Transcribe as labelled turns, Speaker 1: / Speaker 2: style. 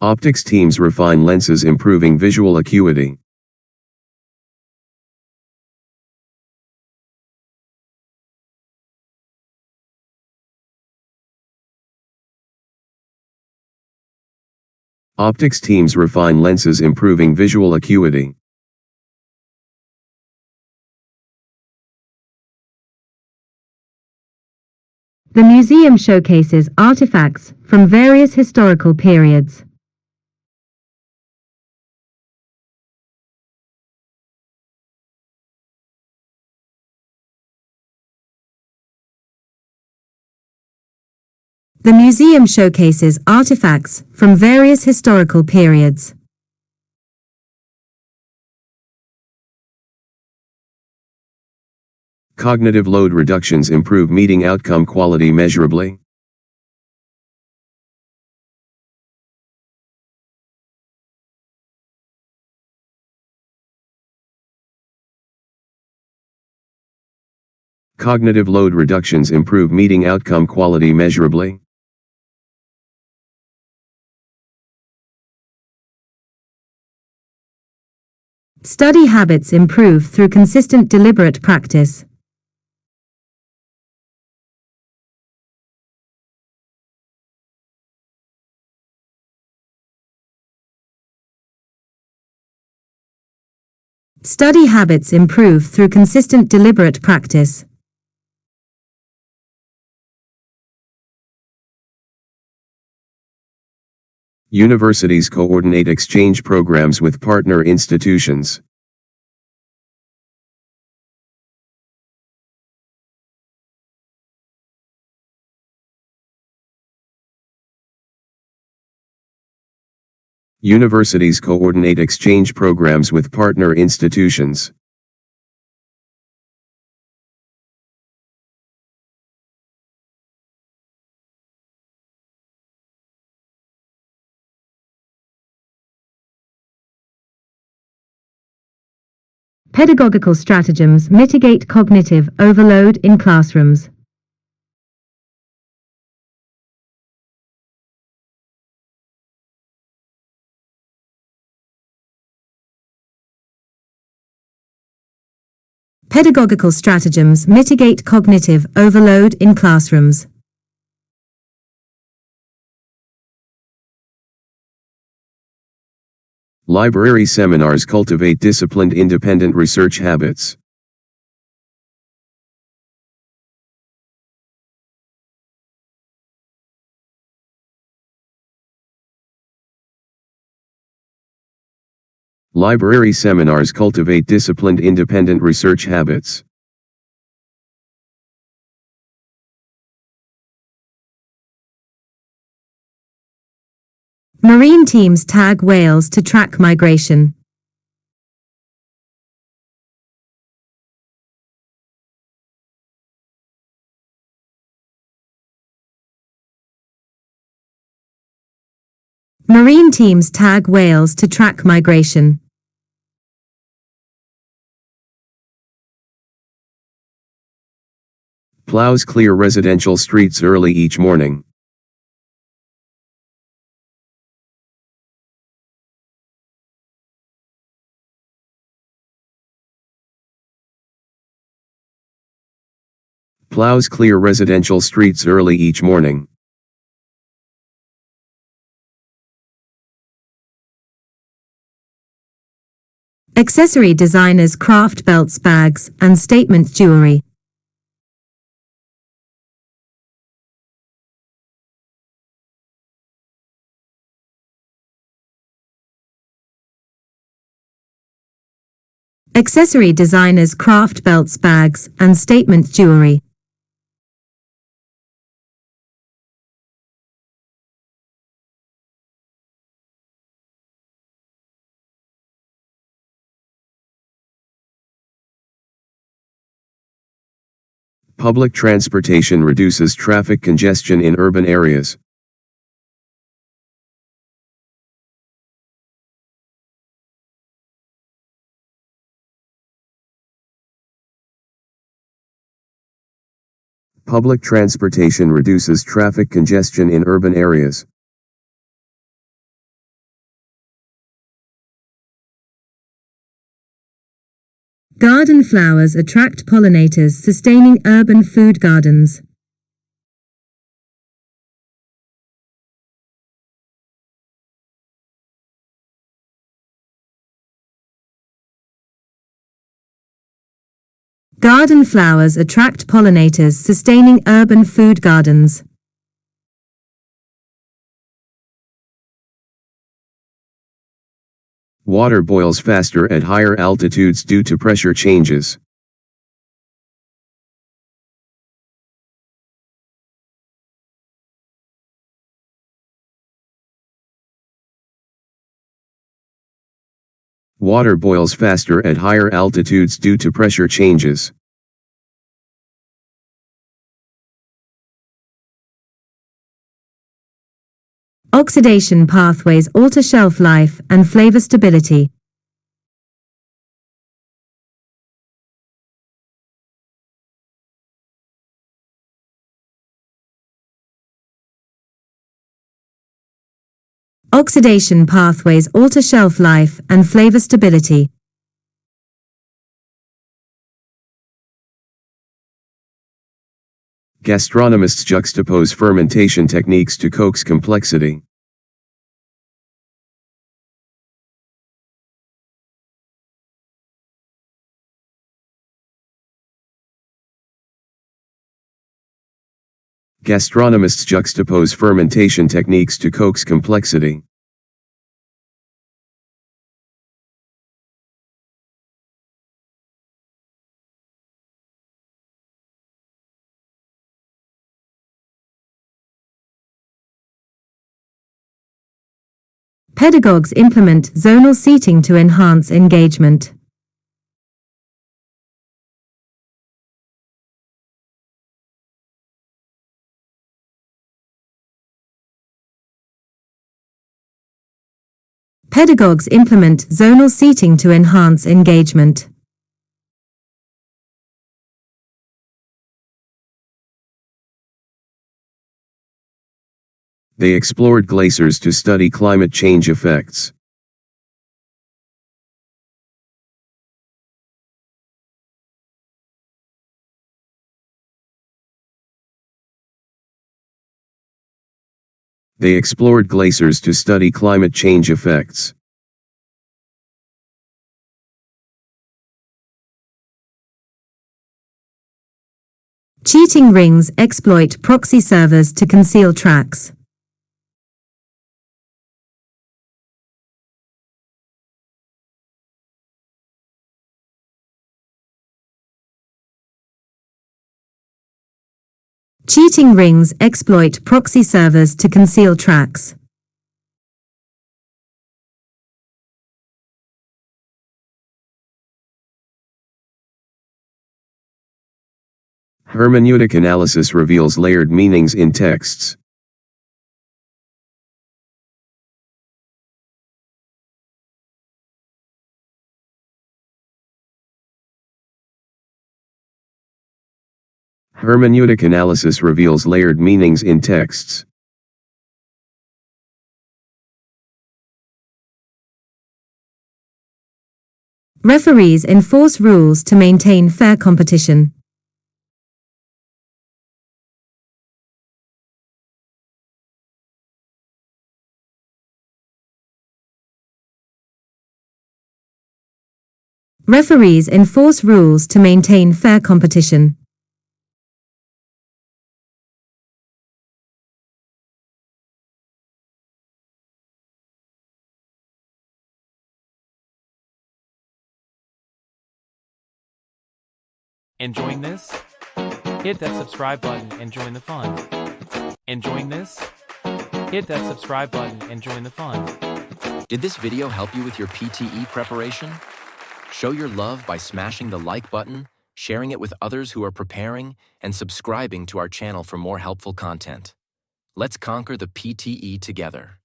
Speaker 1: Optics teams refine lenses, improving visual acuity. Optics teams refine lenses, improving visual acuity.
Speaker 2: The museum showcases artifacts from various historical periods. The museum showcases artifacts from various historical periods.
Speaker 1: Cognitive load reductions improve meeting outcome quality measurably. Cognitive load reductions improve meeting outcome quality measurably.
Speaker 2: Study habits improve through consistent deliberate practice. Study habits improve through consistent deliberate practice.
Speaker 1: Universities coordinate exchange programs with partner institutions. Universities coordinate exchange programs with partner institutions.
Speaker 2: Pedagogical stratagems mitigate cognitive overload in classrooms. Pedagogical stratagems mitigate cognitive overload in classrooms.
Speaker 1: Library seminars cultivate disciplined independent research habits. Library seminars cultivate disciplined independent research habits.
Speaker 2: Marine teams tag whales to track migration. Marine teams tag whales to track migration.
Speaker 1: Plows clear residential streets early each morning. Plows clear residential streets early each morning.
Speaker 2: Accessory designers craft belts, bags, and statement jewelry. Accessory designers craft belts, bags, and statement jewelry.
Speaker 1: Public transportation reduces traffic congestion in urban areas. Public transportation reduces traffic congestion in urban areas.
Speaker 2: Garden flowers attract pollinators, sustaining urban food gardens. Garden flowers attract pollinators, sustaining urban food gardens.
Speaker 1: Water boils faster at higher altitudes due to pressure changes. Water boils faster at higher altitudes due to pressure changes.
Speaker 2: Oxidation pathways alter shelf life and flavor stability. Oxidation pathways alter shelf life and flavor stability.
Speaker 1: Gastronomists juxtapose fermentation techniques to coax complexity. Gastronomists juxtapose fermentation techniques to coax complexity.
Speaker 2: Pedagogues implement zonal seating to enhance engagement. Pedagogues implement zonal seating to enhance engagement.
Speaker 1: They explored glaciers to study climate change effects. They explored glaciers to study climate change effects.
Speaker 2: Cheating rings exploit proxy servers to conceal tracks. Cheating rings exploit proxy servers to conceal tracks.
Speaker 1: Hermeneutic analysis reveals layered meanings in texts. Hermeneutic analysis reveals layered meanings in texts.
Speaker 2: Referees enforce rules to maintain fair competition. Referees enforce rules to maintain fair competition.
Speaker 3: Enjoying this? Hit that subscribe button and join the fun. Enjoying this? Hit that subscribe button and join the fun.
Speaker 4: Did this video help you with your PTE preparation? Show your love by smashing the like button, sharing it with others who are preparing, and subscribing to our channel for more helpful content. Let's conquer the PTE together.